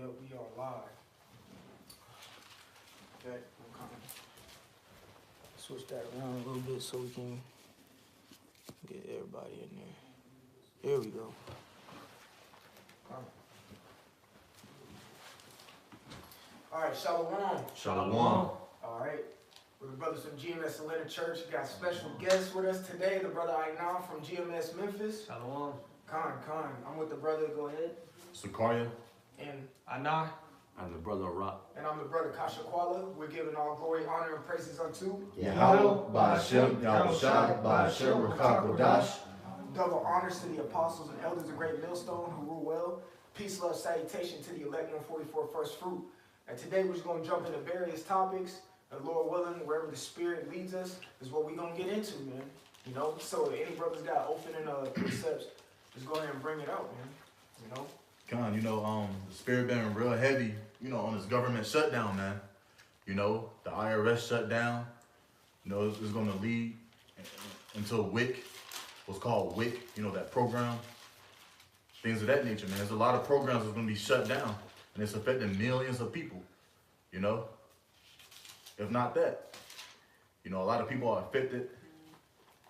Yep, we are live. Okay, switch that around a little bit so we can get everybody in there. There we go. All right, shalom. Shalom. All right, we're the brothers from GMS Atlanta Church. We got special guests with us today. The brother Ainan from GMS Memphis. Shalom. Khan. I'm with the brother. Go ahead. Sakaria. And Anna. I'm the brother of Rock. And I'm the brother Kasha Kwala. We're giving all glory, honor, and praises unto Yahweh, Ba'ashem, Yahushua, Ba'ashem, Rakakodash. Double honors to the apostles and elders of Great Millstone who rule well. Peace, love, salutation to the elect 144 first fruit. And today we're just going to jump into various topics. And Lord willing, wherever the Spirit leads us is what we're going to get into, man. You know, so if any brothers got opening precepts, just go ahead and bring it out, man. You know? Con, the Spirit been real heavy, on this government shutdown, man. The IRS shut down. It's going to lead until WIC, what's called WIC, that program. Things of that nature, man. There's a lot of programs that's going to be shut down, and it's affecting millions of people, If not that, a lot of people are affected,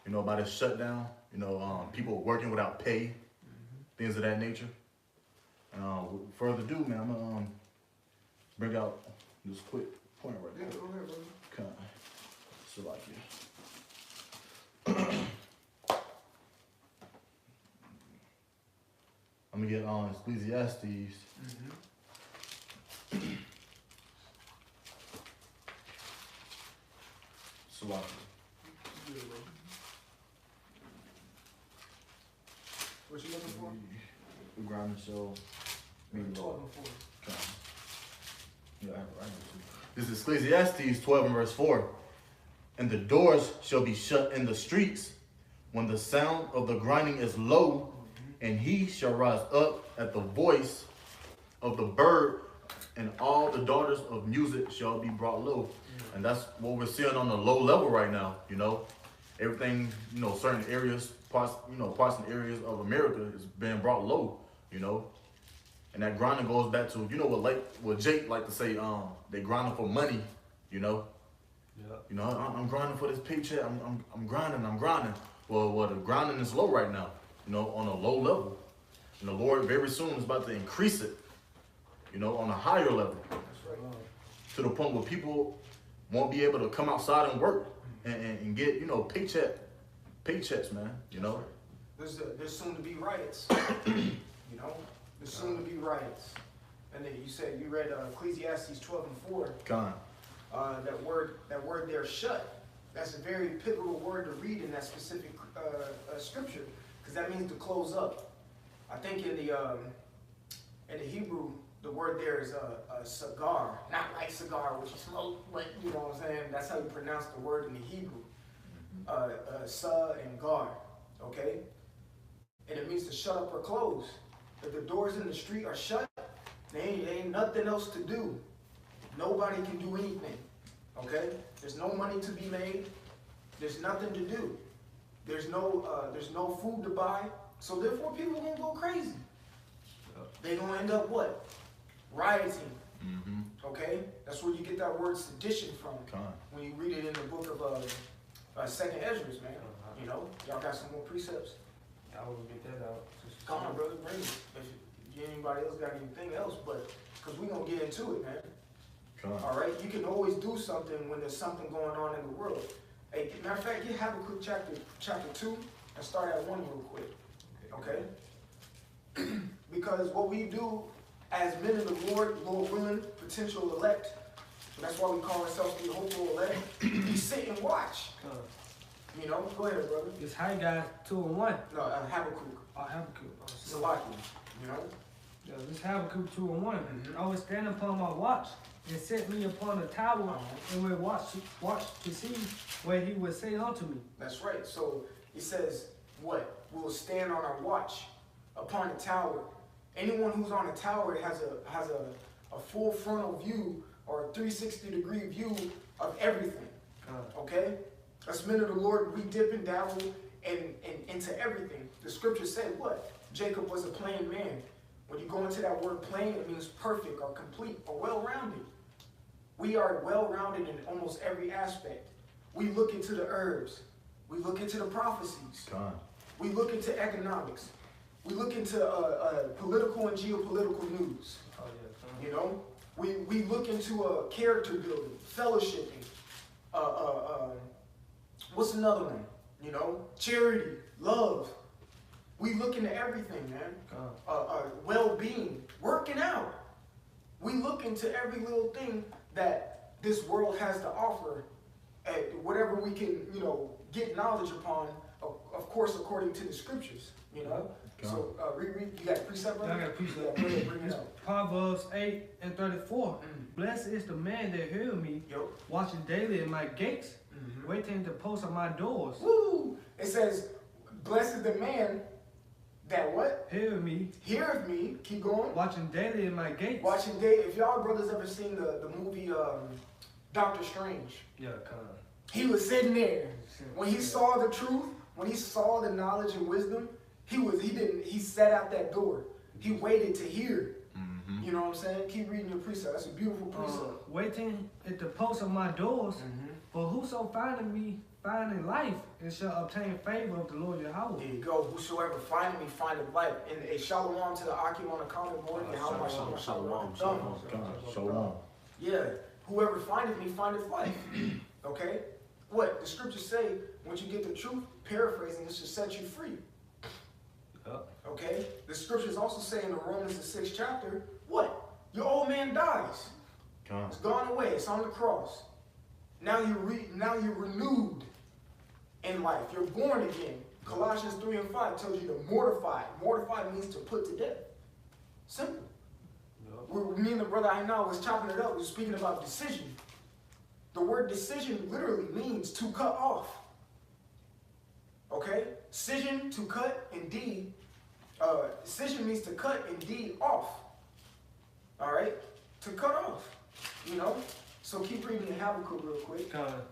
by this shutdown. People working without pay, things of that nature. Without further ado, man, I'm gonna bring out this quick point right there. Yeah, go ahead, brother. Okay. So like here. I'm gonna get on Ecclesiastes. So like What you looking for? we're grinding so. Talking for. Okay. Yeah, I have it right here. This is Ecclesiastes 12 and verse 4. And the doors shall be shut in the streets when the sound of the grinding is low, and he shall rise up at the voice of the bird, and all the daughters of music shall be brought low. And that's what we're seeing on the low level right now, Everything, certain areas, parts and areas of America is being brought low, And that grinding goes back to, what Jake like to say, they grinding for money, Yeah. I'm grinding for this paycheck, I'm grinding. Well, the grinding is low right now, on a low level. And the Lord very soon is about to increase it, on a higher level. That's right. To the point where people won't be able to come outside and work and get, paychecks, man, There's soon to be riots. There's soon to be riots. And then you said you read Ecclesiastes 12 and 4. Con. That word there, shut. That's a very pivotal word to read in that specific scripture, because that means to close up. I think in the Hebrew, the word there is a cigar, not like cigar which you smoke, but you know what I'm saying. That's how you pronounce the word in the Hebrew. Sa and gar, okay, and it means to shut up or close. If the doors in the street are shut, there ain't nothing else to do. Nobody can do anything, okay? There's no money to be made. There's nothing to do. There's no food to buy. So therefore, people are gonna go crazy. They're gonna end up what? Rioting. Okay? That's where you get that word sedition from. When you read it in the book of Second Esdras, man. Y'all got some more precepts. I will get that out. Come on, brother, bring it. If anybody else got anything else, but because we're gonna get into it, man. All right, you can always do something when there's something going on in the world. Hey, matter of fact, get Habakkuk chapter 2 and start at 1 real quick. Okay? Because what we do as men of the Lord willing, potential elect, that's why we call ourselves the hopeful elect, we sit and watch. Go ahead, brother. It's Haggai 2 and 1. No, Habakkuk. Habakkuk. Salaki, Yeah, this Habakkuk 2 and 1. I was standing upon my watch and set me upon a tower and would watch to see what he would say unto me. That's right. So he says, what? We will stand on our watch upon a tower. Anyone who's on a tower has a full frontal view or a 360-degree view of everything. Okay? As men of the Lord, we dip and dabble into everything. The scripture said what? Jacob was a plain man. When you go into that word plain, it means perfect or complete or well-rounded. We are well-rounded in almost every aspect. We look into the herbs. We look into the prophecies. God. We look into economics. We look into political and geopolitical news. Oh, yeah. You know, we look into character building, fellowshipping. What's another one? You know, charity, love. We look into everything, man. Well-being, working out. We look into every little thing that this world has to offer, whatever we can, you know, get knowledge upon. Of course, according to the scriptures. You know. God. So reread. You got a precept, brother? I got a precept. Yeah, go ahead, bring it It's up. Proverbs 8:34. Blessed is the man that hears me, Yo. watching daily in my gates, waiting at the post of my doors. Woo! It says, blessed is the man that what? Hear me, Heareth me. Keep going. watching daily in my gates. Watching day. If y'all brothers ever seen the movie Doctor Strange, Yeah, kind of. he was sitting there when he saw the truth, when he saw the knowledge and wisdom. He sat out that door. He waited to hear. You know what I'm saying? Keep reading your precept. That's a beautiful precept. Waiting at the post of my doors, for whoso findeth me, findeth life, and shall obtain favor of the Lord Yahweh. There you go. Whosoever findeth me findeth life. And a shalom to the Akim on the comment board. And how much Shalom. Shalom. Yeah. Whoever findeth me findeth life. Okay? What? The scriptures say, once you get the truth, paraphrasing, it should set you free. Yep. Okay? The scriptures also say in the Romans, the 6th chapter, what? Your old man dies. God. It's gone away. It's on the cross. Now you're renewed in life. You're born again. Colossians 3:5 tells you to mortify. Mortify means to put to death. Simple. Yep. Me and the brother I know was chopping it up. We were speaking about decision. The word decision literally means to cut off. Okay? Scission, to cut, indeed. Scission means to cut, indeed, off. All right? To cut off. You know? So keep reading the Habakkuk real quick. Kind of.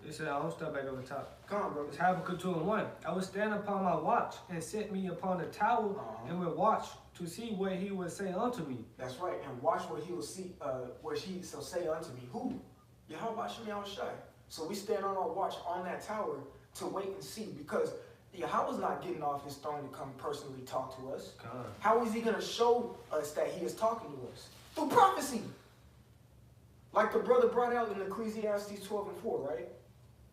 It said, I'll step back over the top. Come on, brother. It's Habakkuk 2:1. I will stand upon my watch and set me upon the tower and will watch to see what he will say unto me. That's right. And watch what he will see, what he shall say unto me. Who? Yahweh Shem Shai. So we stand on our watch on that tower to wait and see, because Yahweh's not getting off his throne to come personally talk to us. God. How is he going to show us that he is talking to us? Through prophecy. Like the brother brought out in Ecclesiastes 12:4, right?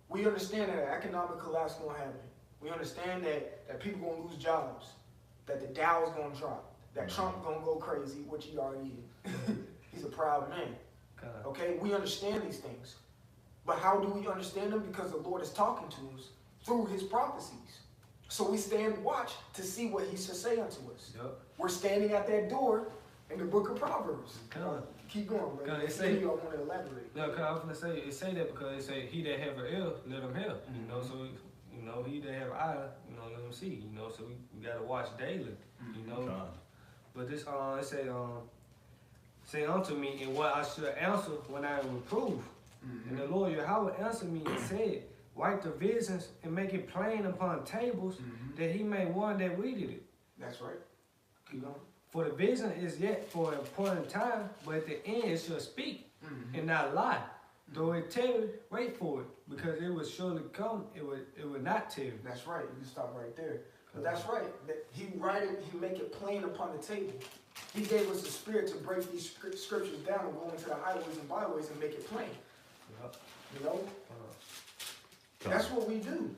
We understand that an economic collapse is going to happen. We understand that people going to lose jobs, that the Dow is going to drop, that Trump going to go crazy, which he already is. He's a proud man. God. Okay? We understand these things. But how do we understand them? Because the Lord is talking to us through his prophecies. So we stand watch to see what he shall say unto us. Yep. We're standing at that door in the book of Proverbs. God. Keep going, brother. God, it say- I want to elaborate. No, cause I was gonna say it say that because it say he that have an ear, let him hear. You know, so you know he that have an eye, you know, let him see. You know, so we gotta watch daily. You know, God. but this it say unto me and what I should answer when I am reproved. And the Lord Yahweh answered me and said, write the visions and make it plain upon tables, that he may warn that readeth it. That's right. Keep going. For the vision is yet for an appointed time, but at the end it shall speak and not lie. Though it tarry, wait for it, because it will surely come. It will not tarry. That's right. You can stop right there. But that's right. That he write it. He make it plain upon the table. He gave us the spirit to break these scriptures down and go into the highways and byways and make it plain. Yep. You know. That's what we do.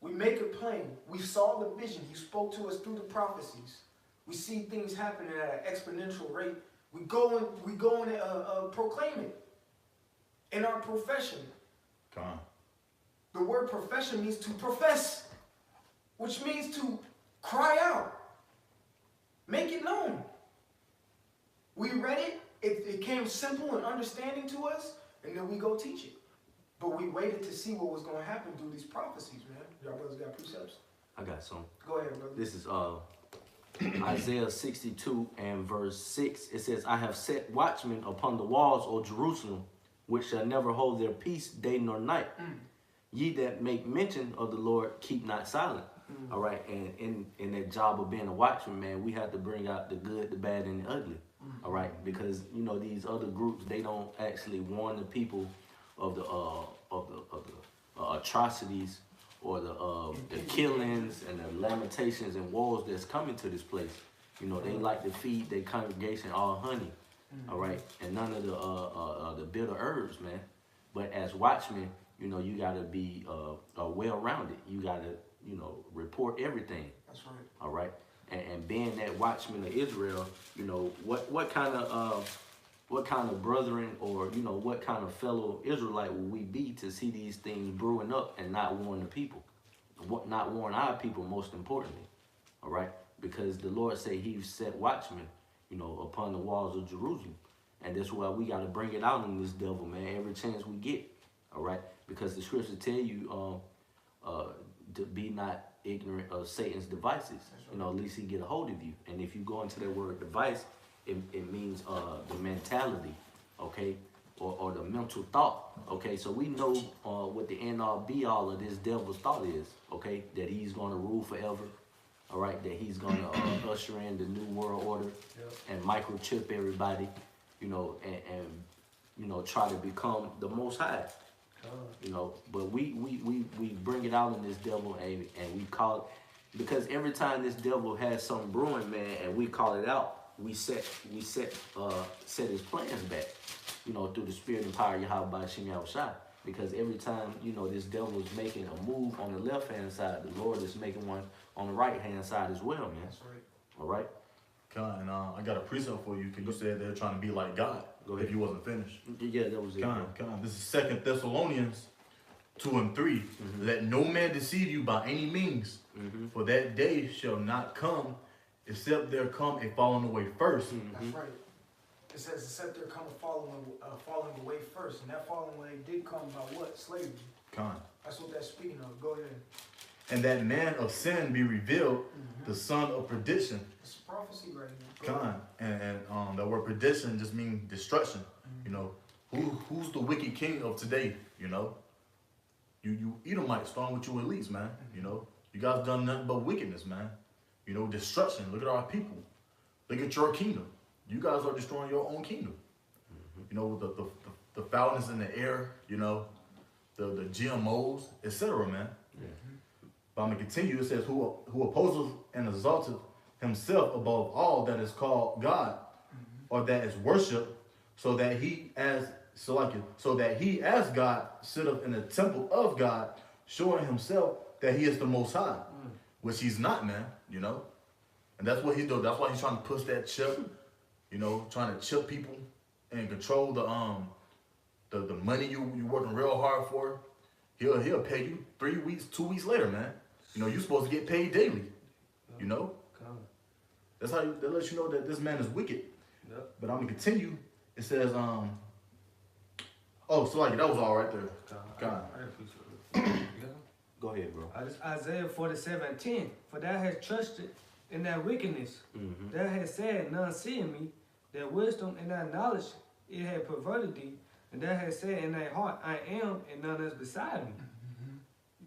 We make it plain. We saw the vision. He spoke to us through the prophecies. We see things happening at an exponential rate. We go and proclaim it in our profession. God. The word profession means to profess, which means to cry out, make it known. We read it. It came simple and understanding to us, and then we go teach it. But we waited to see what was going to happen through these prophecies, man. Y'all brothers got precepts? I got some. Go ahead, brother. This is Isaiah 62 and verse 6. It says, I have set watchmen upon the walls of Jerusalem, which shall never hold their peace day nor night. Ye that make mention of the Lord, keep not silent. All right, and in that job of being a watchman, man, we have to bring out the good, the bad, and the ugly. All right, because you know these other groups, they don't actually warn the people of the atrocities or the killings and the lamentations and wars that's coming to this place. You know, they like to feed their congregation all honey. All right, and none of the bitter herbs, man. But as watchmen, you know, you gotta be well-rounded. You gotta, you know, report everything. That's right. All right, and being that watchman of Israel, you know, what kind of brethren or you know what kind of fellow Israelite will we be to see these things brewing up and not warn the people, not warn our people most importantly. All right, because the Lord said He set watchmen, you know, upon the walls of Jerusalem. And that's why we got to bring it out in this devil, man, every chance we get. All right? Because the scriptures tell you to be not ignorant of Satan's devices. You know, at least he get a hold of you. And if you go into that word device, it means the mentality, okay? Or the mental thought, okay? So we know what the end all be all of this devil's thought is, okay? That he's going to rule forever. All right, that he's going to usher in the new world order and microchip everybody, you know, and you know, try to become the Most High, you know. But we bring it out in this devil and we call it, because every time this devil has something brewing, man, and we call it out, we set his plans back, you know, through the spirit and power of Yahweh by Shem Yahushua. Because every time, you know, this devil is making a move on the left-hand side, the Lord is making one on the right-hand side as well, man. That's right. All right? Con, and I got a precept for you because you said they're trying to be like God. Go ahead. If you wasn't finished. Yeah, that was it. Con. This is 2 Thessalonians 2 and 3. Let no man deceive you by any means, for that day shall not come except there come a falling away first. That's right. It says, except there come a falling away first. And that falling away did come by what? Slavery. Con. That's what that's speaking of. Go ahead. And that man of sin be revealed, the son of perdition. It's a prophecy right here. Con. And that word perdition just means destruction. You know, who's the wicked king of today? You know, you Edomites starting with you at least, man. You know, you guys done nothing but wickedness, man. You know, destruction. Look at our people. Look at your kingdom. You guys are destroying your own kingdom. You know, the foulness in the air, you know, the GMOs, etc., man. But I'm going to continue. It says, who opposes and exalteth himself above all that is called God, or that is worshiped, so that he as God sitteth in the temple of God, showing himself that he is the Most High, which he's not, man, you know. And that's what he's doing. That's why he's trying to push that chip, you know, trying to chip people and control the money you're working real hard for. He'll pay you 3 weeks, 2 weeks later, man. You know, you're supposed to get paid daily. You know? That's how that lets you know that this man is wicked. But I'm gonna continue. It says, oh, so like that was all right there. God. Go ahead, bro. Isaiah 47:10. For thou hast trusted in thy wickedness. Thou hast said, none seeing me. Their wisdom and thy knowledge, it had perverted thee. And thou hast said in thy heart, I am, and none is beside me.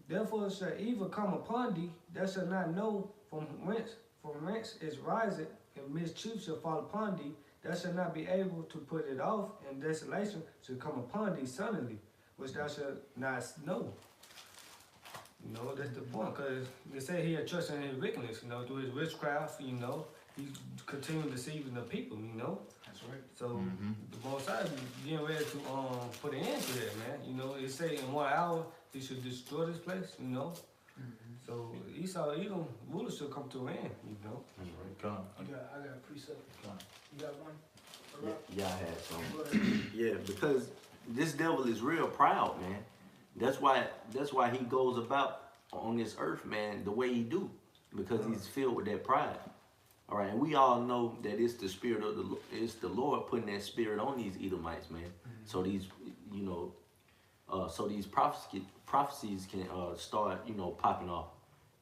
Therefore shall evil come upon thee, thou shalt not know from whence it riseth, and mischief shall fall upon thee, thou shalt not be able to put it off, and desolation shall come upon thee suddenly, which thou shalt not know. You know, that's the point, because they say he had trust in his wickedness, you know, through his witchcraft, you know, he continued deceiving the people, you know. That's right. So the Most High is getting ready to put an end to that, man. You know, it say in 1 hour he should destroy this place, you know. So Edom rulers should come to an end, you know. That's right. I got a precept. You got one? Yeah, I had some. Yeah, because this devil is real proud, man. That's why he goes about on this earth, man, the way he do, because he's filled with that pride. All right, and we all know that it's the spirit of it's the Lord putting that spirit on these Edomites, man. So these, you know, so these prophecies can start, you know, popping off,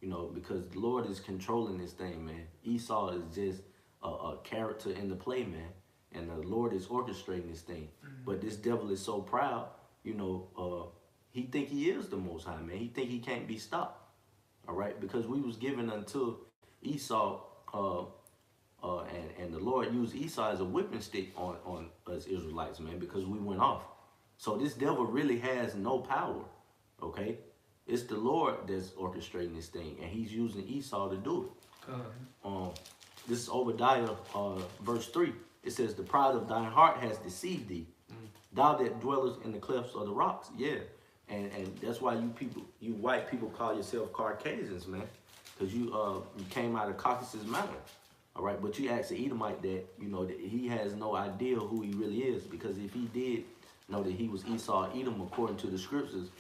you know, because the Lord is controlling this thing, man. Esau is just a character in the play, man, and the Lord is orchestrating this thing. But this devil is so proud, you know, he think he is the Most High, man. He think he can't be stopped. All right, because we was given unto Esau, and the Lord used Esau as a whipping stick on us Israelites, man, because we went off. So this devil really has no power, okay? It's the Lord that's orchestrating this thing, and he's using Esau to do it. This is Obadiah, verse 3. It says, the pride of thine heart has deceived thee, thou that dwellest in the clefts of the rocks. Yeah, and that's why you white people call yourself Caucasians, man, because you came out of Caucasus Mountain. All right, but you ask the Edomite that, you know, that he has no idea who he really is, because if he did know that he was Esau, Edom, according to the scriptures,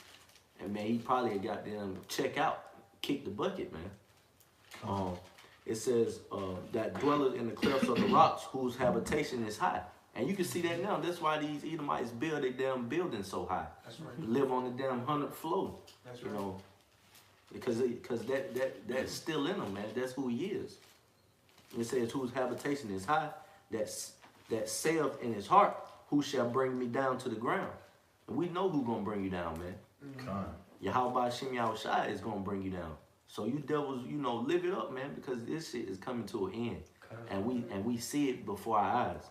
and man, he probably got them check out, kick the bucket, man. It says that dwelleth in the clefts of the rocks, whose habitation is high. And you can see that now. That's why these Edomites build their damn buildings so high. That's right. Live on the damn 100th floor. That's you right. know, because that's still in them, man. That's who he is. It says, whose habitation is high, that saith in his heart, who shall bring me down to the ground? And we know who's gonna bring you down, man. Yahweh Shem Yahushua is gonna bring you down. So you devils, you know, live it up, man, because this shit is coming to an end, and we see it before our eyes.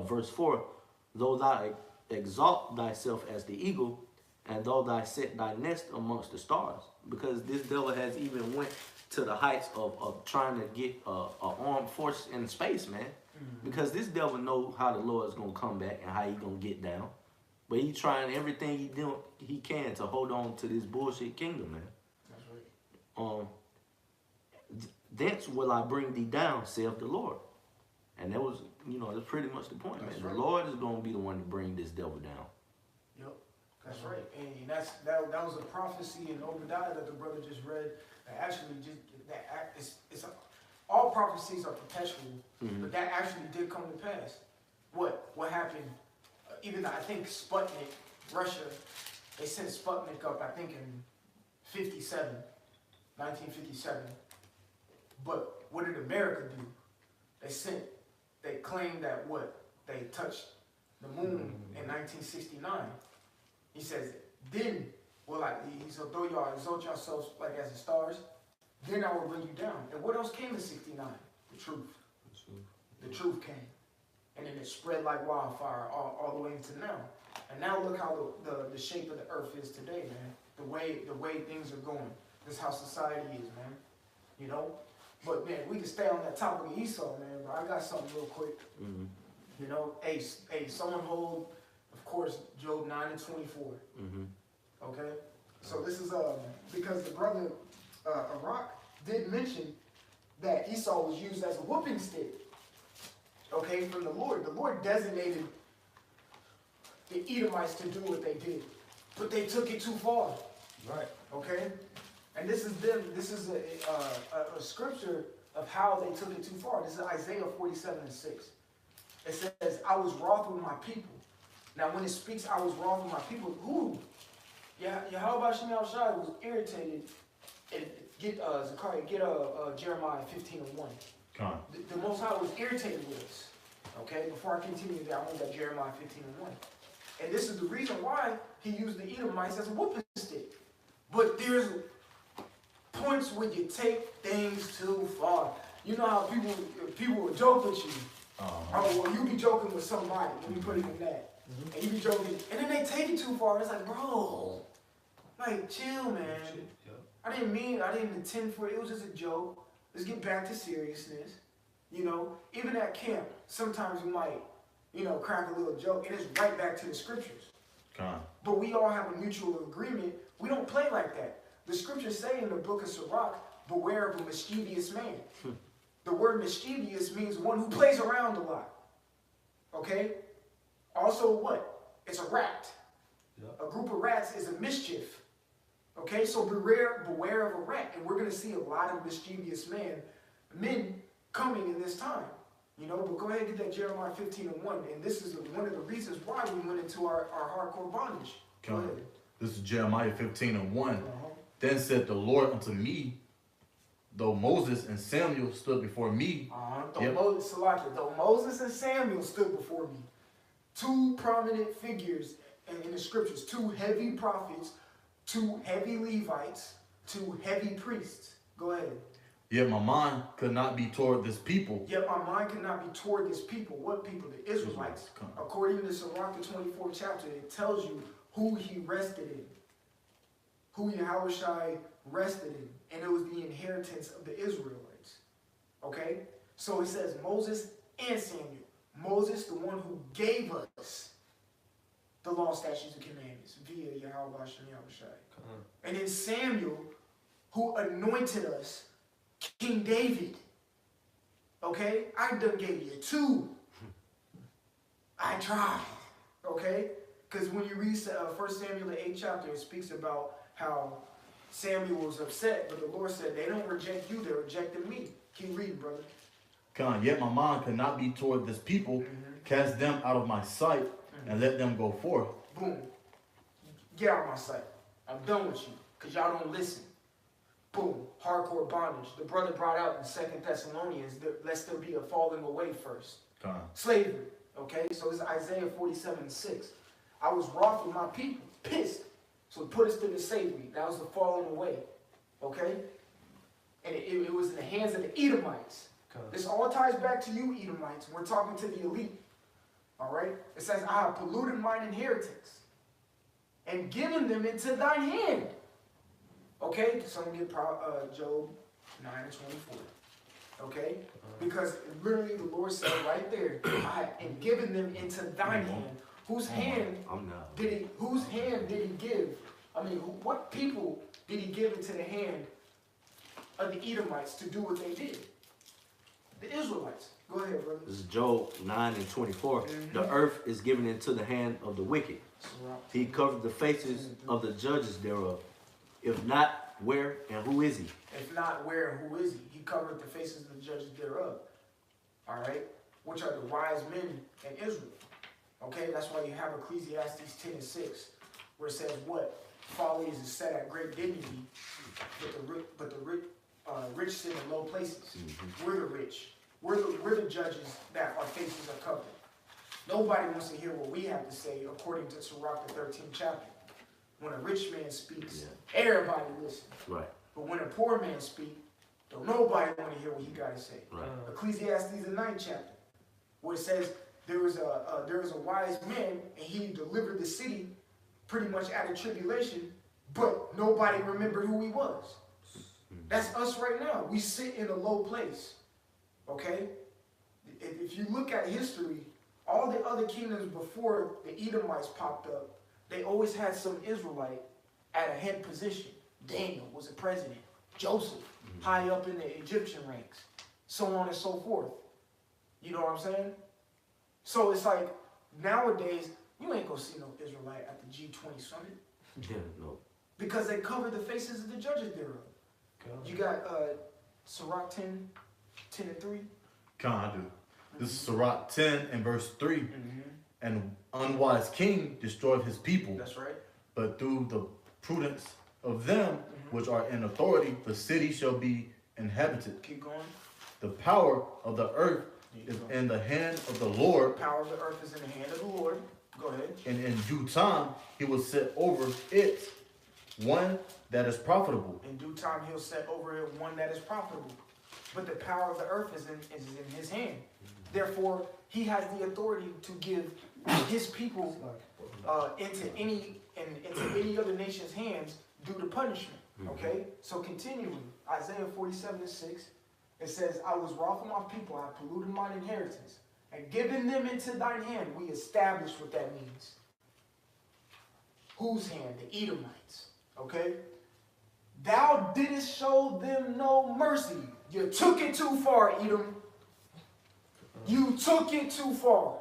Verse 4: though thou exalt thyself as the eagle, and though thou set thy nest amongst the stars, because this devil has even went to the heights of trying to get a armed force in space, man. Because this devil know how the Lord is gonna come back and how he gonna get down, but he trying everything he can to hold on to this bullshit kingdom, man. Thence will I bring thee down, saith the Lord. And that was, you know, that's pretty much the point, man. The Lord is going to be the one to bring this devil down. Yep, that's right. And that was a prophecy in Obadiah that the brother just read. That actually all prophecies are perpetual, but that actually did come to pass. What happened? Even I think Sputnik, Russia, they sent Sputnik up, I think in 1957. But what did America do? They claimed that they touched the moon in 1969. He says, then he said, though y'all exalt yourselves like as the stars, then I will bring you down. And what else came in 69? The truth. The truth came. And then it spread like wildfire all the way into now. And now look how the shape of the earth is today, man. The way things are going. This is how society is, man. You know? But man, we can stay on that topic of Esau, man. But I got something real quick. You know, hey, someone hold, of course, Job 9:24. Okay? So this is because the brother Iraq did mention that Esau was used as a whooping stick. Okay, from the Lord. The Lord designated the Edomites to do what they did. But they took it too far. Right. Okay? And this is a scripture of how they took it too far. This is Isaiah 47:6. It says, I was wroth with my people. Now when it speaks, I was wroth with my people, who? Yahweh Shem Yahushua was irritated. And get Zechariah, get Jeremiah 15:1. The Most High was irritated with us. Okay, before I continue there, I want that Jeremiah 15:1. And this is the reason why he used the Edomites as a whooping stick. But there's points when you take things too far. You know how people will joke with you. Oh, well, you be joking with somebody. Let me put it in that. And you be joking, and then they take it too far. It's like, bro, like, chill, man. I didn't intend for it. It was just a joke. Let's get back to seriousness. You know, even at camp, sometimes we might, you know, crack a little joke, and it's right back to the scriptures. But we all have a mutual agreement. We don't play like that. The scriptures say in the book of Sirach, beware of a mischievous man. The word mischievous means one who plays around a lot. Okay? Also what? It's a rat. A group of rats is a mischief. Okay? So beware of a rat. And we're going to see a lot of mischievous men coming in this time. You know, but go ahead and get that Jeremiah 15:1. And this is one of the reasons why we went into our hardcore bondage. Go ahead. This is Jeremiah 15:1. Then said the Lord unto me, though Moses and Samuel stood before me. Though Moses and Samuel stood before me. Two prominent figures in the scriptures. Two heavy prophets. Two heavy Levites. to heavy priests. Go ahead. Yet my mind could not be toward this people. Yet my mind could not be toward this people. What people? The Israelites. According to Sirach, the 24th chapter, it tells you who he rested in. Who Yahushua rested in. And it was the inheritance of the Israelites. Okay? So it says Moses and Samuel. Moses, the one who gave us the law, statutes, and commandments via Yahweh and Yahushua. And then Samuel, who anointed us, King David. Okay? I done gave you two. I tried. Okay? Because when you read 1 Samuel, the 8th chapter, it speaks about how Samuel was upset, but the Lord said, they don't reject you, they're rejecting me. Keep reading, brother. Yet my mind could not be toward this people. Cast them out of my sight and let them go forth. Boom. Get out of my sight. I'm done with you because y'all don't listen. Boom. Hardcore bondage. The brother brought out in 2 Thessalonians, lest there be a falling away first. Slavery. Okay, so this is Isaiah 47:6. I was wroth with my people, pissed. So he put us to the slavery. That was the falling away. Okay? And it was in the hands of the Edomites. This all ties back to you, Edomites. We're talking to the elite. All right? It says, I have polluted mine inheritance and given them into thine hand. Okay? So I'm going to get Job 9:24. Okay? Because literally the Lord said right there, I have given them into thine hand. Whose hand did he give? I mean, what people did he give into the hand of the Edomites to do what they did? The Israelites. Go ahead, brother. This is Job 9:24. The earth is given into the hand of the wicked. He covered the faces of the judges thereof. If not, where and who is he? If not, where and who is he? He covered the faces of the judges thereof. All right? Which are the wise men in Israel. Okay? That's why you have Ecclesiastes 10:6, where it says what? Folly is set at great dignity, but the rich sit in low places. We're the rich. We're the judges that our faces are covered. Nobody wants to hear what we have to say, according to Sirach, the 13th chapter. When a rich man speaks, everybody listens. Right. But when a poor man speaks, don't nobody want to hear what he got to say. Right. Ecclesiastes, the 9th chapter, where it says there was a wise man, and he delivered the city pretty much out of tribulation, but nobody remembered who he was. That's us right now. We sit in a low place. Okay? If you look at history, all the other kingdoms before the Edomites popped up, they always had some Israelite at a head position. Daniel was a president. Joseph, high up in the Egyptian ranks. So on and so forth. You know what I'm saying? So it's like, nowadays, you ain't gonna see no Israelite at the G20 summit. Yeah, no. Because they cover the faces of the judges thereof. You got Sirach 10:3. I do. This is Sirach 10 and verse 3. An unwise king destroyed his people. That's right. But through the prudence of them which are in authority, the city shall be inhabited. Keep going. The power of the earth is in the hand of the Lord. The power of the earth is in the hand of the Lord. Go ahead. And in due time he will set over it one that is profitable. In due time he'll set over it one that is profitable. But the power of the earth is in his hand. Therefore, he has the authority to give his people into any other nation's hands due to punishment. Okay? So continuing, Isaiah 47:6, it says, I was wroth with my people, I polluted mine inheritance, and given them into thine hand. We establish what that means. Whose hand? The Edomites. Okay? Thou didst show them no mercy. You took it too far, Edom. You took it too far.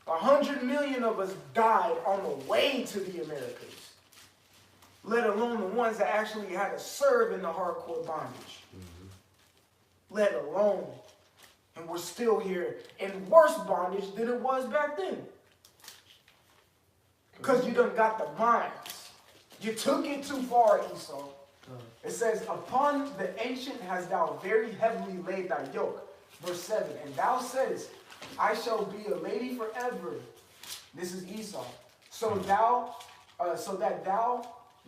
100 million of us died on the way to the Americas, let alone the ones that actually had to serve in the hardcore bondage. Let alone. And we're still here in worse bondage than it was back then. Because you done got the minds. You took it too far, Esau. It says, upon the ancient hast thou very heavily laid thy yoke. Verse 7, and thou saidest, I shall be a lady forever. This is Esau. So that thou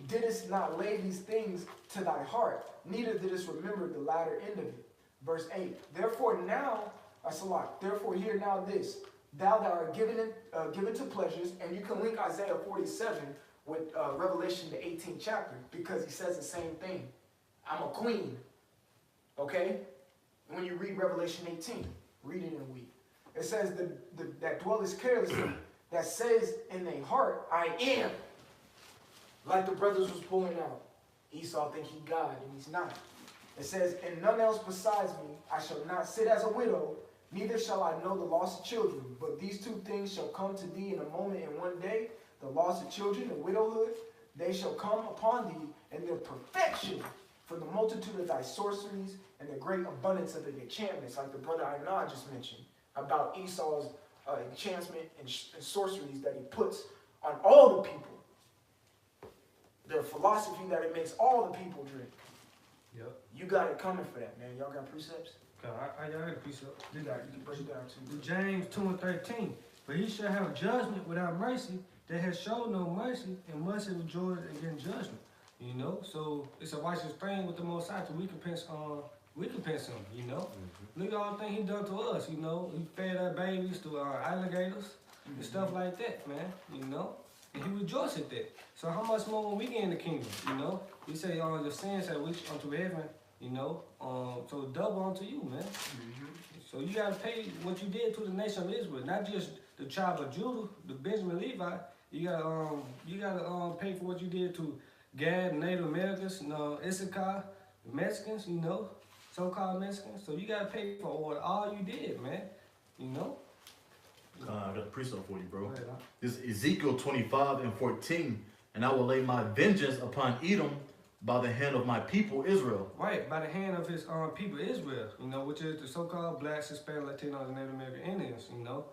didst not lay these things to thy heart, neither didst remember the latter end of it. Verse 8. Therefore now, therefore hear now this, thou that art given to pleasures, and you can link Isaiah 47 with Revelation the 18th chapter, because he says the same thing. I'm a queen. Okay? When you read Revelation 18, read it and weep. It says that dwelleth carelessly, that says in their heart, I am. Like the brothers was pulling out. Esau think he God, and he's not. It says, and none else besides me, I shall not sit as a widow, neither shall I know the loss of children. But these two things shall come to thee in a moment and one day, the loss of children and widowhood, they shall come upon thee, and their perfection for the multitude of thy sorceries and the great abundance of the enchantments, like the brother Ainah just mentioned, about Esau's enchantment and sorceries that he puts on all the people. Their philosophy that it makes all the people drink. Yep. You got it coming for that, man. Y'all got precepts? I got a precept. You got it. You can break it down too. James 2:13. For he shall have judgment without mercy, that has showed no mercy, and must have enjoyed against judgment. You know, so it's a righteous thing with the Most High to recompense him. You know, look at all the things he done to us. You know, he fed our babies to alligators and stuff like that, man. You know, and he rejoiced at that. So how much more when we get in the kingdom? You know, he say, your sins have reached unto heaven. You know, so double unto you, man. So you gotta pay what you did to the nation of Israel, not just the tribe of Judah, the Benjamin Levi. You gotta pay for what you did to Gad, Native Americans, Issachar, the Mexicans, you know, so-called Mexicans. So you gotta pay for all you did, man. You know. I got a precept for you, bro. Go ahead, huh? This is Ezekiel 25:14. And I will lay my vengeance upon Edom by the hand of my people Israel. Right, by the hand of his people Israel, you know, which is the so-called blacks, Hispanic, Latinos, and Native American Indians, you know.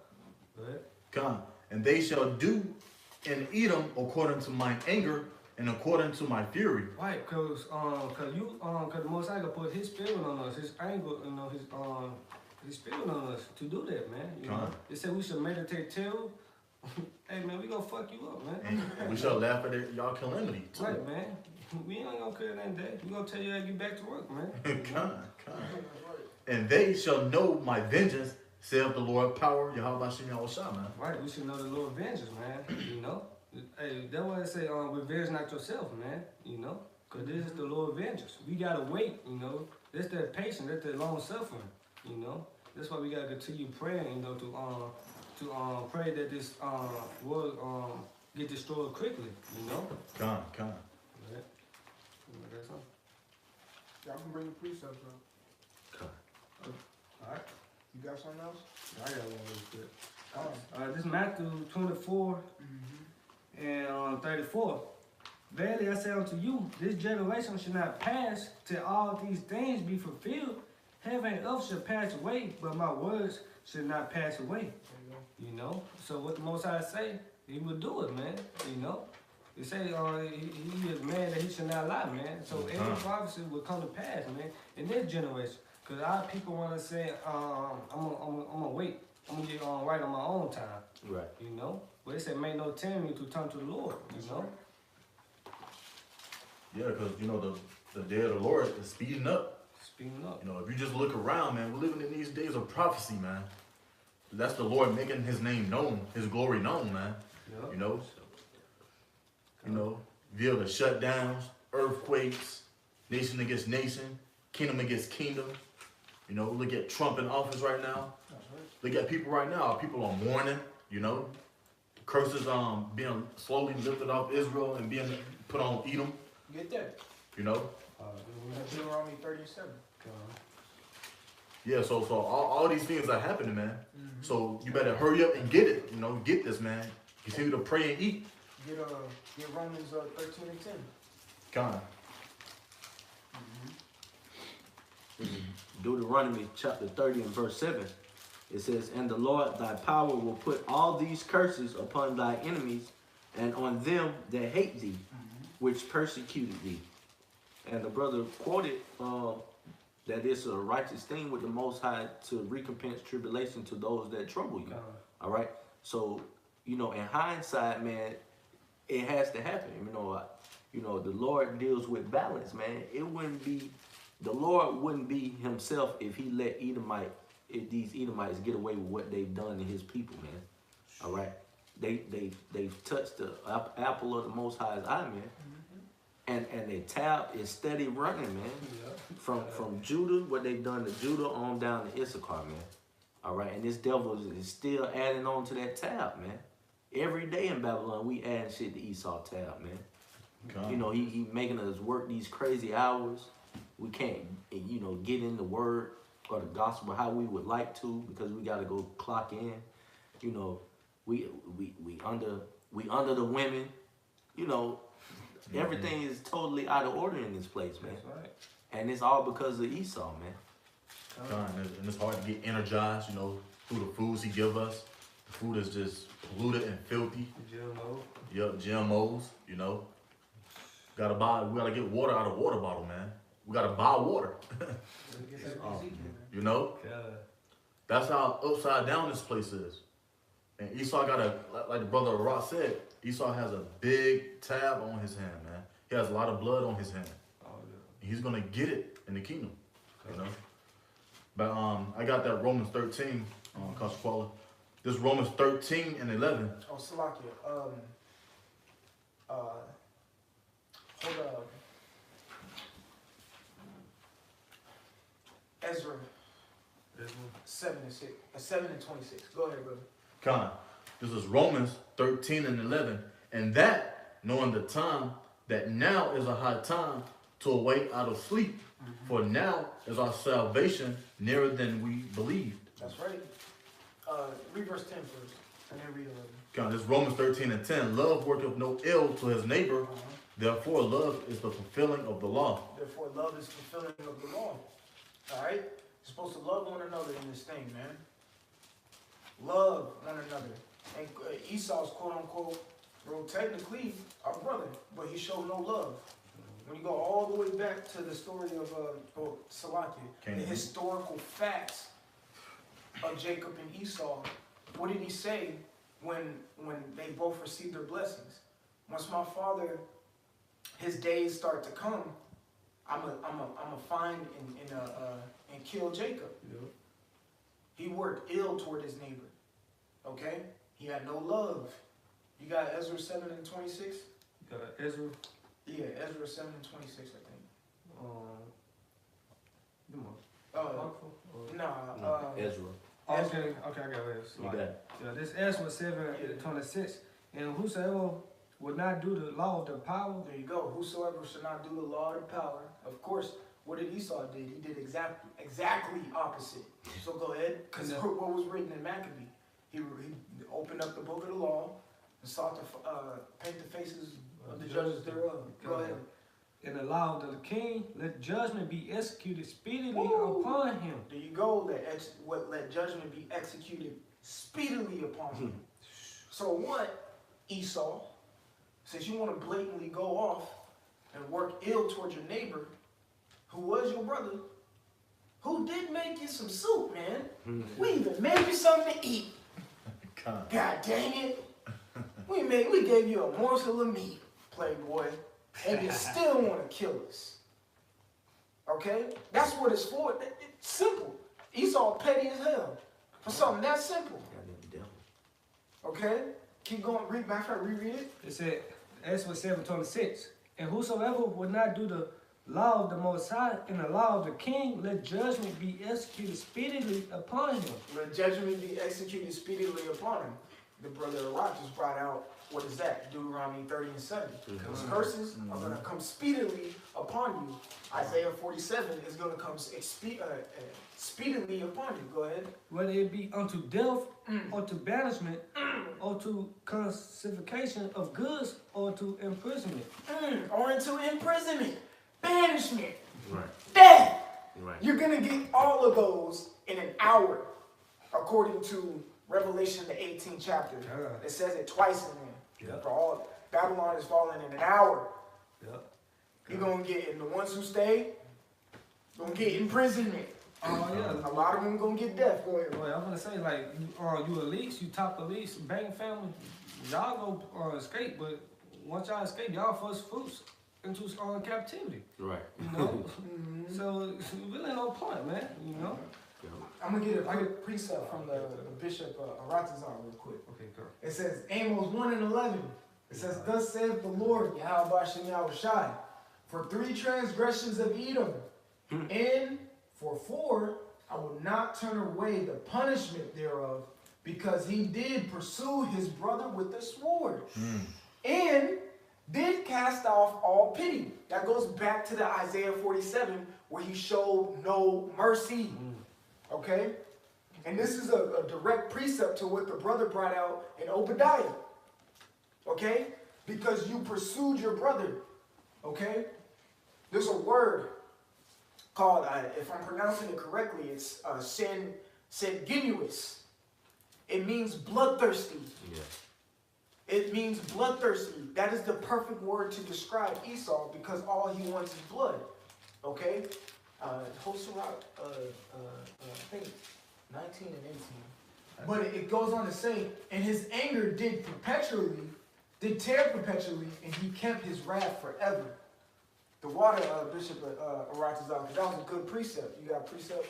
Go ahead. Come, and they shall do in Edom according to mine anger and according to my fury. Right, cause the Most High put His spirit on us, His anger, you know, His spirit on us to do that, man. You know, they said we should meditate till. Hey man, we gonna fuck you up, man. And we shall laugh at y'all calamity too. Right, man. We ain't gonna kill that day. We gonna tell you how to get back to work, man. Come. And they shall know my vengeance, saith the Lord power, Yahweh Shem Yahushua, man. Right, we should know the Lord vengeance, man. You know. Hey, that's why I say, revenge not yourself, man. You know, cause this is the Lord vengeance. We gotta wait, you know. That's that patience, that's that long suffering, you know. That's why we gotta continue praying, you know, to pray that this world get destroyed quickly, you know. Come. Yeah. You got something? Y'all can bring the precepts up. All right. You got something else? I got one real quick. This is Matthew 24 and 34. Verily I say unto you, this generation shall not pass till all these things be fulfilled. Heaven and earth shall pass away, but my words shall not pass away. You know? So what the Most High say, He will do it, man. You know? They say he is man that he should not lie, man. So every prophecy will come to pass, man, in this generation. Because our people want to say, I'm gonna wait. I'm gonna get right on my own time. Right. You know? But they said, make no telling me to turn to the Lord, you know? Yeah, because, you know, the day of the Lord is speeding up. Speeding up. You know, if you just look around, man, we're living in these days of prophecy, man. That's the Lord making His name known, His glory known, man. Yep. You know, via the shutdowns, earthquakes, nation against nation, kingdom against kingdom. You know, look at Trump in office right now. That's right. Look at people right now. People are mourning, you know. Curses being slowly lifted off Israel and being put on Edom, Get that. you know. Deuteronomy 37. Yeah, so all these things are happening, man. So you better hurry up and get it, you know, get this, man. Continue to pray and eat. Get Romans 13 and 10. God. Deuteronomy chapter 30 and verse 7. It says, and the Lord thy power will put all these curses upon thy enemies and on them that hate thee, which persecuted thee. And the brother quoted that it's a righteous thing with the Most High to recompense tribulation to those that trouble you. All right? So, you know, in hindsight, man, it has to happen. You know, the Lord deals with balance, man. The Lord wouldn't be himself if he let these Edomites get away with what they've done to his people, man. All right? They've touched the apple of the Most High's eye, man. And their tab is steady running, man. From Judah, what they've done to Judah on down to Issachar, man. All right, and this devil is still adding on to that tab, man. Every day in Babylon, we adding shit to Esau tab, man. God. You know, he making us work these crazy hours. We can't, you know, get in the word or the gospel how we would like to because we got to go clock in. You know, we under the women. You know, everything is totally out of order in this place, man. That's right. And it's all because of Esau, man. God, and it's hard to get energized, you know, through the foods he give us. The food is just polluted and filthy. GMO. Yep, GMOs, you know. We gotta get water out of water bottle, man. We gotta buy water. You know? That's how upside down this place is. And Esau like the brother Ross said, Esau has a big tab on his hand, man. He has a lot of blood on his hand. Oh, yeah. He's gonna get it in the kingdom, you know? But I got that Romans 13, Kasquala. This Romans 13 and 11. Oh, Salakia. Hold up. Ezra. 7 and 26. Go ahead, brother. Con. This is Romans 13 and 11. And that, knowing the time, that now is a high time to awake out of sleep. For now is our salvation nearer than we believed. That's right. Read verse 10 first, and then read 11. Con. This Romans 13 and 10. Love worketh no ill to his neighbor. Therefore, love is the fulfilling of the law. Therefore, love is fulfilling of the law. All right? You're supposed to love one another in this thing, man. Love one another. And Esau's quote-unquote, well, technically our brother, but he showed no love. When you go all the way back to the story of Salakia, the historical facts of Jacob and Esau, what did he say when they both received their blessings? Once my father, his days start to come, I'm a find and kill Jacob. Yep. He worked ill toward his neighbor. Okay? He had no love. You got Ezra 7 and 26? You got Ezra? Yeah, Ezra 7 and 26, I think. Ezra. Okay, I got this. You got it. Yeah, this Ezra 7 and 26. And whosoever would not do the law of the power. There you go. Whosoever should not do the law of the power. Of course, what did Esau do? He did exactly opposite. So go ahead, because what was written in Maccabee? He opened up the book of the law and sought to paint the faces of the judges thereof. Go ahead. In the law of the king, let judgment be executed speedily upon him. There you go. Let judgment be executed speedily upon him. So what, Esau? Since you want to blatantly go off and work ill towards your neighbor, who was your brother, who did make you some soup, man. We even made you something to eat. God dang it. We gave you a morsel of meat, playboy, and you still want to kill us. Okay? That's what it's for. It's simple. Esau petty as hell for something that simple. Okay? Keep going. Reread it. It said, Ezra 7:26. And whosoever would not do the law of the Most High and the law of the king, let judgment be executed speedily upon him. Let judgment be executed speedily upon him. The brother of Rock just brought out, what is that? Deuteronomy 30 and 7. Those curses are going to come speedily upon you. Isaiah 47 is going to come speedily upon you. Go ahead. Whether it be unto death, or to banishment, or to confiscation of goods, or to imprisonment. Or into imprisonment, banishment, right. Death. Right. You're going to get all of those in an hour, according to Revelation, the 18th chapter. It says it twice in there. Yep. For all Babylon is falling in an hour. Yep. You're going to get, and the ones who stay, going to get imprisonment. Oh, yeah. A lot of them going to get death. Go ahead. Well, I'm going to say, like, you elites, you top elites, bank family, y'all go escape, but once y'all escape, y'all first fruits into captivity. Right. You know, so it's really no point, man. You know. I'm gonna get a quick precept from the Bishop Aratazar real quick. Okay, go. It says Amos 1:11. It says, "Thus saith the Lord, Yahweh Bashem Yahushai, for 3 transgressions of Edom, and for 4 I will not turn away the punishment thereof, because he did pursue his brother with the sword, and did cast off all pity." That goes back to the Isaiah 47, where he showed no mercy. Okay? And this is a direct precept to what the brother brought out in Obadiah. Okay? Because you pursued your brother. Okay? There's a word called, if I'm pronouncing it correctly, it's sanguineous. It means bloodthirsty. Yeah. It means bloodthirsty. That is the perfect word to describe Esau, because all he wants is blood. Okay? Hosirach, I think 19 and 18. But it goes on to say, and his anger did tear perpetually, and he kept his wrath forever. The water, Bishop Aratazar, that was a good precept. You got a precept?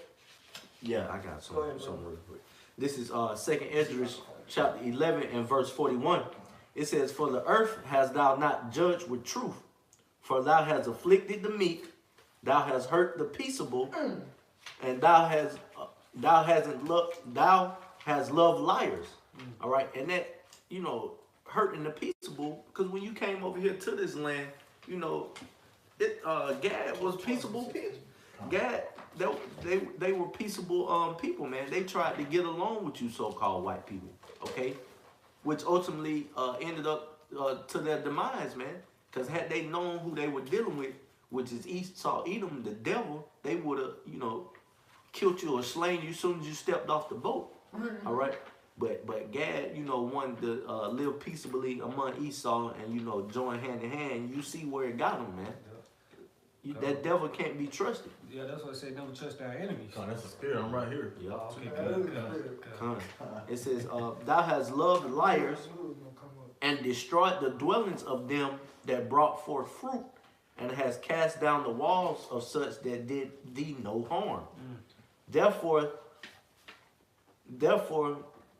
Yeah, I got some. Go ahead, Some real quick. This is 2nd Esdras chapter 11 and verse 41. It says, "For the earth hast thou not judged with truth, for thou hast afflicted the meek, thou hast hurt the peaceable, and thou hast loved liars." All right, and that, you know, hurting the peaceable, because when you came over here to this land, you know, Gad was peaceable people. Gad, they were peaceable people, man. They tried to get along with you so-called white people, okay, which ultimately ended up to their demise, man. Because had they known who they were dealing with, which is Esau, Edom, the devil, they would have, you know, killed you or slain you as soon as you stepped off the boat. All right. But Gad, you know, wanted to live peaceably among Esau and, you know, join hand in hand. You see where it got him, man. That devil can't be trusted. Yeah, that's why I say never trust our enemies. God, that's the spirit. I'm right here. Yep. Okay, good. It says, "Thou hast loved liars and destroyed the dwellings of them that brought forth fruit, and has cast down the walls of such that did thee no harm. Therefore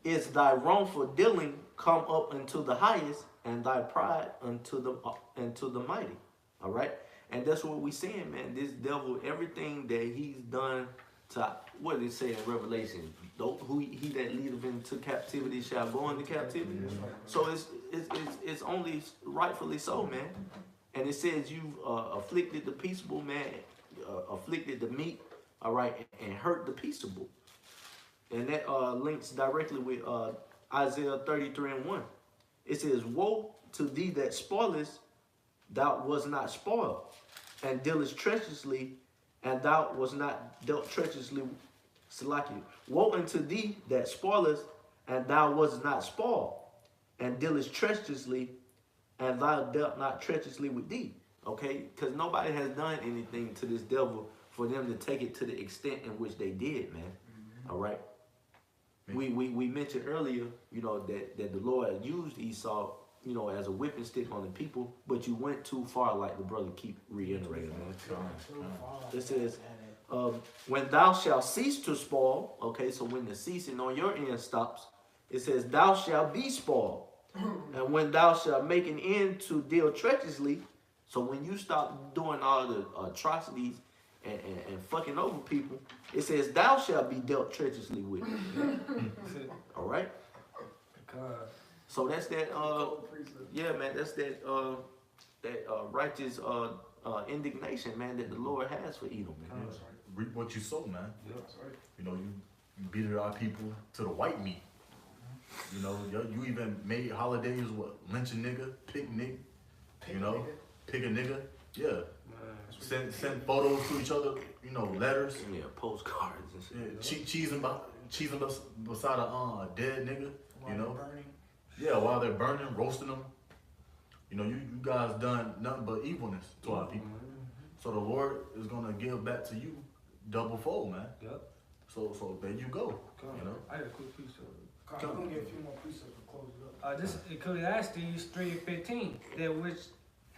is thy wrongful dealing come up unto the highest, and thy pride unto the mighty." All right, and that's what we saying, man. This devil, everything that he's done to, what did it say in Revelation? He that leadeth into captivity shall go into captivity. So it's only rightfully so, man. And it says you've afflicted the peaceable, man, afflicted the meek, all right, and hurt the peaceable. And that links directly with Isaiah 33:1. It says, "Woe to thee that spoilest, thou was not spoiled, and dealest treacherously, and thou was not dealt treacherously." Salaki. "Woe unto thee that spoilest, and thou was not spoiled, and dealest treacherously, and thou dealt not treacherously with thee." Okay? Because nobody has done anything to this devil for them to take it to the extent in which they did, man. All right? We mentioned earlier, you know, that the Lord used Esau, you know, as a whipping stick on the people, but you went too far, like the brother keep reiterating, man. It says, "When thou shalt cease to spoil," okay, so when the ceasing on your end stops, it says, "Thou shalt be spoiled. And when thou shalt make an end to deal treacherously," so when you stop doing all the atrocities and fucking over people, it says, "Thou shalt be dealt treacherously with." All right. So that's that. Yeah, man. That's that. Righteous indignation, man, that the Lord has for Edom, man. Reap what you sow, man. That's right. You know, you beat our people to the white meat. You know, you even made holidays, what, lynch a nigga, picnic, you know, pick a nigga, yeah. Send photos to each other, you know, letters. Yeah, postcards and shit. Yeah, cheesing beside a dead nigga, you know. Yeah, while they're burning, roasting them. You know, you guys done nothing but evilness to our people. So the Lord is gonna give back to you double fold, man. Yep. So there you go. You know. I got a quick piece of it. I'm gonna get a few more precepts to close it up. This Ecclesiastes 3:15, that which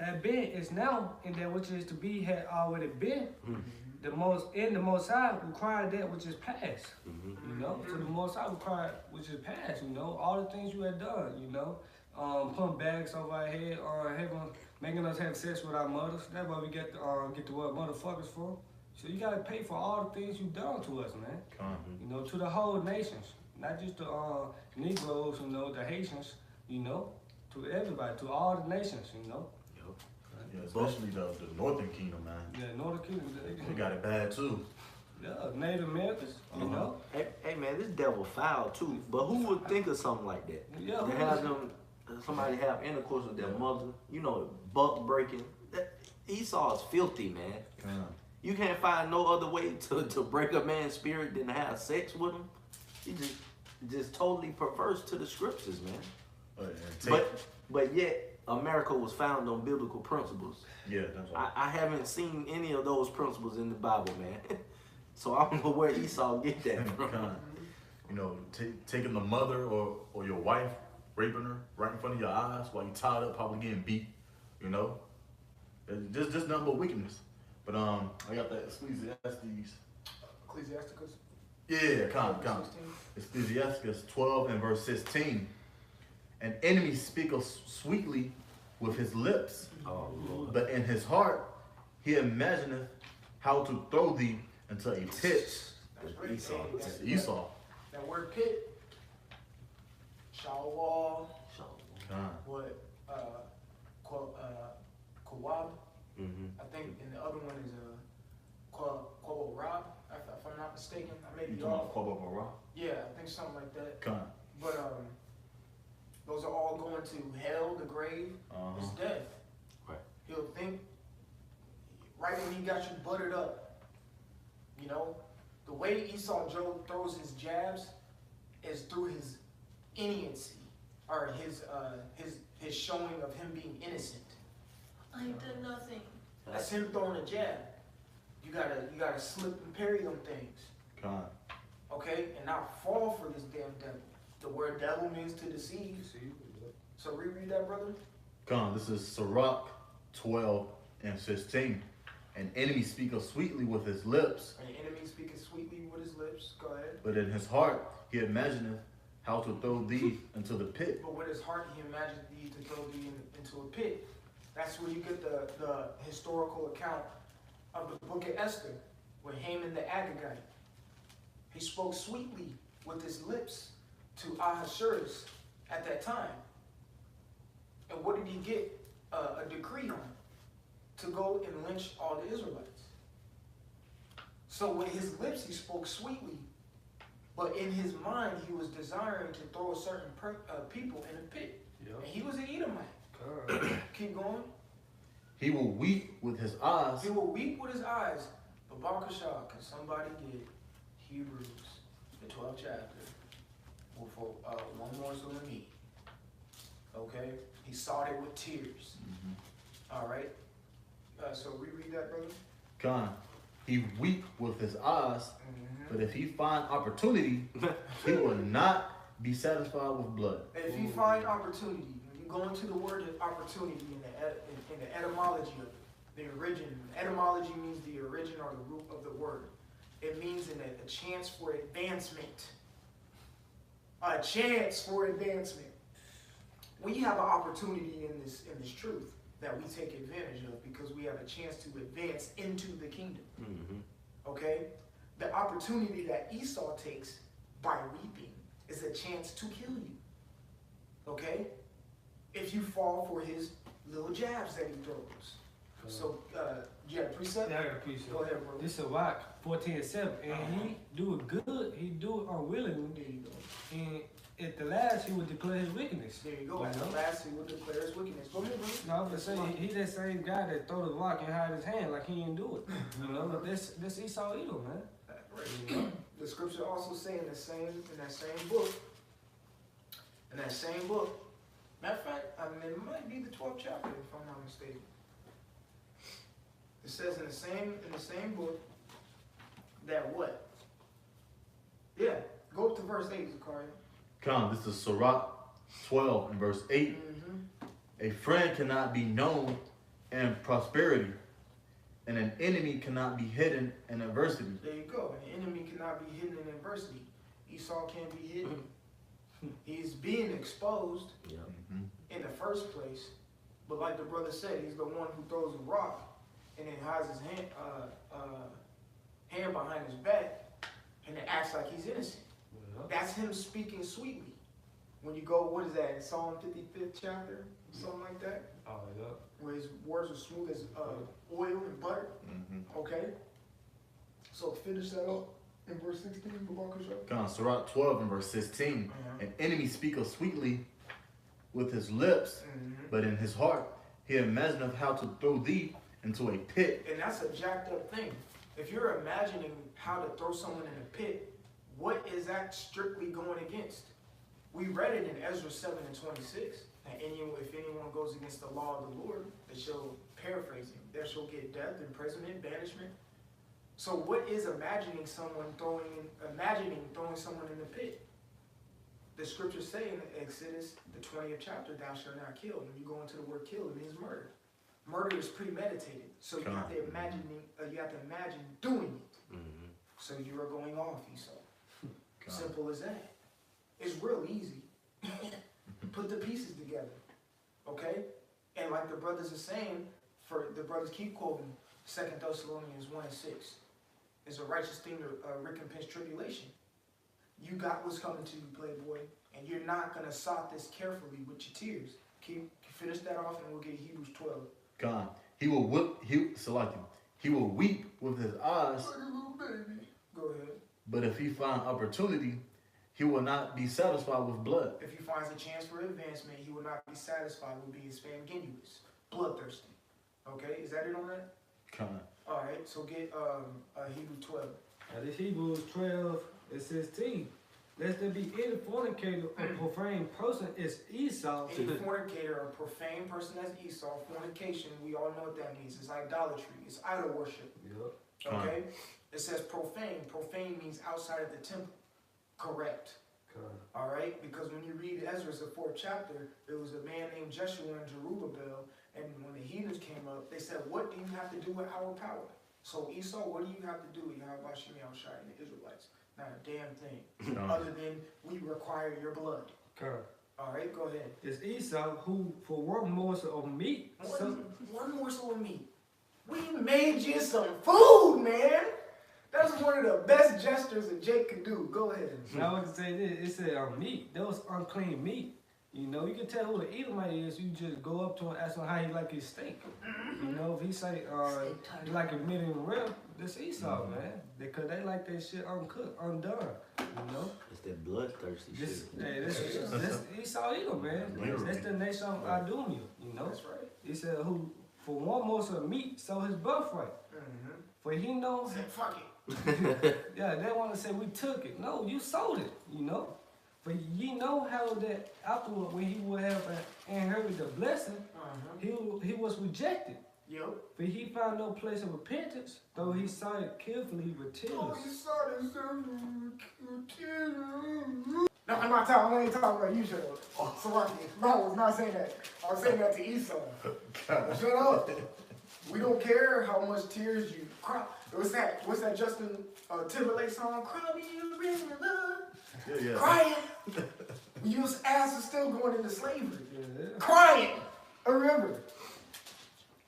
had been is now, and that which is to be had already been. Mhm. The Most High required that which is past. Mhm. You know, so the Most High required which is past. You know, all the things you had done. You know, putting bags over our head, making us have sex with our mothers. That's why we get the word motherfuckers for. So you gotta pay for all the things you done to us, man. You know, to the whole nations, not just the Negroes. You know, the Haitians. You know, to everybody, to all the nations. You know. Yeah, especially the Northern Kingdom, man. Yeah, Northern Kingdom. They got it bad too. Yeah, Native Americans. You know. Hey man, this devil foul too. But who would think of something like that? Yeah. To have them, somebody have intercourse with their mother, you know, buck breaking. Esau is filthy, man. Yeah. You can't find no other way to break a man's spirit than to have sex with him. He just totally perverse to the scriptures, man. But yet America was founded on biblical principles. Yeah, that's right. I haven't seen any of those principles in the Bible, man. So I don't know where Esau get that from. You know, taking the mother or your wife, raping her right in front of your eyes while you tied up, probably getting beat. You know, it's just nothing but wickedness. But I got that Ecclesiastes. Ecclesiasticus. Yeah, come. Ecclesiastes 12 and verse 16. An enemy speaketh sweetly with his lips, Oh Lord. but in his heart he imagineth how to throw thee into a pit. That's right. Esau. It's Esau. That word pit. Shawwal. God. What? Kawab. Mm-hmm. I think, and the other one is Rob. If I'm not mistaken, I may You be talking off. about Quabba Bara? Yeah, I think something like that. God. But those are all going to hell, the grave, is death. Right. He'll think right when he got you buttered up. You know, the way Esau Job throws his jabs is through his innocence, or his showing of him being innocent. I ain't done nothing. That's him throwing a jab. You gotta slip and parry them things. God. Okay? And not fall for this damn devil. The word devil means to deceive. So reread that, brother. God, this is Sirach 12 and 16. An enemy speaketh sweetly with his lips, An enemy speaking sweetly with his lips. Go ahead. but in his heart he imagineth how to throw thee into the pit. But with his heart he imagined thee to throw thee into a pit. That's where you get the historical account of the book of Esther, with Haman the Agagite. He spoke sweetly with his lips to Ahasuerus at that time. And what did he get a decree on? To go and lynch all the Israelites. So with his lips he spoke sweetly, but in his mind he was desiring to throw a certain people in a pit. And he was an Edomite. Keep going. He will weep with his eyes. He will weep with his eyes. But Baruch, can somebody get Hebrews, the 12th chapter, for one more than me? Okay? He sought it with tears. All right? So reread that, brother. God, he weep with his eyes, but if he find opportunity, he will not be satisfied with blood. If you find opportunity, when you go into the word of opportunity in the etymology of it, the origin. Etymology means the origin or the root of the word. It means a chance for advancement. A chance for advancement. We have an opportunity in this truth that we take advantage of because we have a chance to advance into the kingdom. Okay? The opportunity that Esau takes by weeping is a chance to kill you. Okay? If you fall for his little jabs that he throws. So, you had a precept? Yeah, I got a precept. Go ahead, bro. This is Sirach 14:7. And he do it good, he do it unwillingly. There you go. And at the last, he would declare his wickedness. There you go. At the last, he will declare his wickedness. Go ahead, bro. No, I'm just saying, he that same guy that throw the rock and hide his hand like he didn't do it. You know, but that's Esau Edom, man. Right. You know? The scripture also say in that same book, matter of fact, it might be the 12th chapter if I'm not mistaken. It says in the same book that what? Yeah, go up to verse 8, Zachariah. Come, this is Sirach 12 and verse 8. A friend cannot be known and prosperity, and an enemy cannot be hidden in adversity. There you go. An enemy cannot be hidden in adversity. Esau can't be hidden. He's being exposed Yeah. in the first place. But like the brother said, he's the one who throws a rock and then hides his hand behind his back and then acts like he's innocent. Yeah. That's him speaking sweetly. When you go, what is that, in Psalm 55th chapter? Something like that? Oh, yeah. Where his words are smooth as oil and butter. Okay? So finish that up in verse 16, Babakasha. God, Sirach 12 and verse 16. An enemy speaketh sweetly with his lips, but in his heart he imagineth how to throw thee into a pit. And that's a jacked up thing. If you're imagining how to throw someone in a pit, what is that strictly going against? We read it in Ezra 7 and 26. And if anyone goes against the law of the Lord, they shall, paraphrasing, they shall get death, imprisonment, banishment. So what is imagining throwing someone in the pit? The scriptures say in Exodus, the 20th chapter, thou shalt not kill. When you go into the word kill, it means murder. Murder is premeditated. So you have to imagine doing it. So you are going off, Esau. Simple as that. It's real easy. Put the pieces together. Okay? And like the brothers are saying, for the brothers keep quoting 2 Thessalonians 1 and 6. It's a righteous thing to recompense tribulation. You got what's coming to you, playboy, and you're not going to sort this carefully with your tears. Finish that off and we'll get Hebrews 12. God, he will weep with his eyes. Go ahead. But if he find opportunity, he will not be satisfied with blood. If he finds a chance for advancement, he will not be satisfied with being spanguinous, bloodthirsty. Okay, is that it on that? God. All right, so get Hebrews 12. Now this Hebrews 12 and 16. Lest there be any fornicator or profane person is Esau. Any fornicator or profane person as Esau, fornication, we all know what that means. It's idolatry. It's idol worship. Yep. Okay? It says profane. Profane means outside of the temple. Correct. All right? Because when you read Ezra, the 4th chapter, there was a man named Jeshua and Jerubbaal, and when the heathens came up, they said, what do you have to do with our power? So Esau, what do you have to do with Yahweh Shemi Al-Shai and the Israelites? Not a damn thing. Other than we require your blood. All right, go ahead. It's Esau who, for one morsel of meat, One morsel of meat. We made you some food, man. That's one of the best gestures that Jake could do. Go ahead. Now I can say this, it said meat. That was unclean meat. You know, you can tell who the Edomite is. You just go up to him and ask him how he like his steak. You know, if he say he like a medium rare, that's Esau, man. Because they like that shit uncooked, undone. You know? It's that bloodthirsty shit. Hey, this Esau Edom, man. That's the nation of Idumea, you know? That's right. He said who for one morsel of meat sold his birthright. For he knows Said, fuck it. yeah, they want to say we took it. No, you sold it, you know. But ye know how that afterward, when he would have inherited the blessing, he was rejected. Yep. But he found no place of repentance, though he sought it carefully with tears. No, I'm not talking. I ain't talking about you, shut up. Salaki. No, I was not saying that. I was saying that to Esau. Shut up. We don't care how much tears you cry. What's that Justin Timberlake song? Cry me a river, love. Yeah. Crying. Your ass is still going into slavery. Yeah. Crying a river.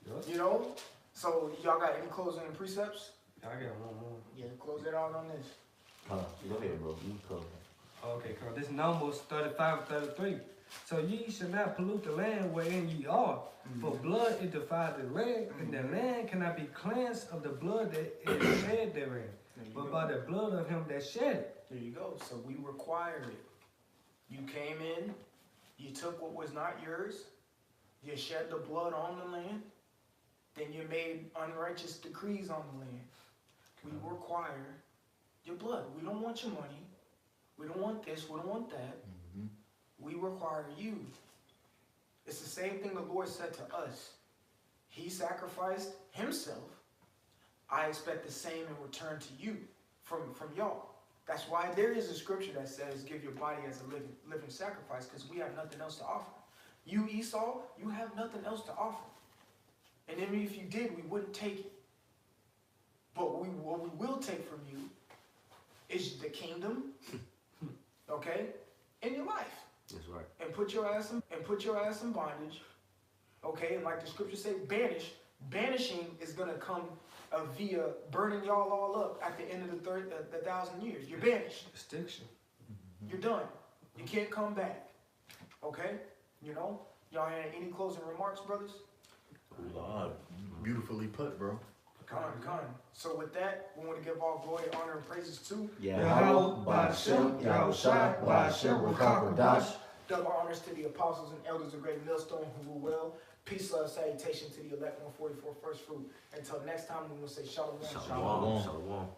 Yep. You know? So y'all got any closing precepts? I got one more. Yeah, close it out on this. Go ahead, bro. You cover. Okay, come. This Numbers 35 and 33. So ye shall not pollute the land wherein ye are, for blood it defiled the land, and the land cannot be cleansed of the blood that is shed therein, but by the blood of him that shed it. There you go. So we require it. You came in, you took what was not yours, you shed the blood on the land, then you made unrighteous decrees on the land. We require your blood. We don't want your money. We don't want this. We don't want that. We require you. It's the same thing the Lord said to us. He sacrificed himself. I expect the same in return to you from y'all. That's why there is a scripture that says, give your body as a living sacrifice, because we have nothing else to offer. You, Esau, you have nothing else to offer. And even if you did, we wouldn't take it. But what we will take from you is the kingdom, okay, and your life. That's right. And put your ass in bondage, okay? And like the scriptures say, banishing is gonna come via burning y'all all up at the end of the 1,000 years. You're banished. Extinction. You're done. You can't come back. Okay? You know? Y'all have any closing remarks, brothers? Beautifully put, bro. Come. So with that, we want to give all glory, honor, and praises to Yahweh, Ba'ashem, Yahushua, Ba'ashem, Rakakadash. double honors to the apostles and elders of Great Millstone who rule well. Peace, love, salutation to the elect 144 first fruit. Until next time, we will say shalom. Shalom. Shalom.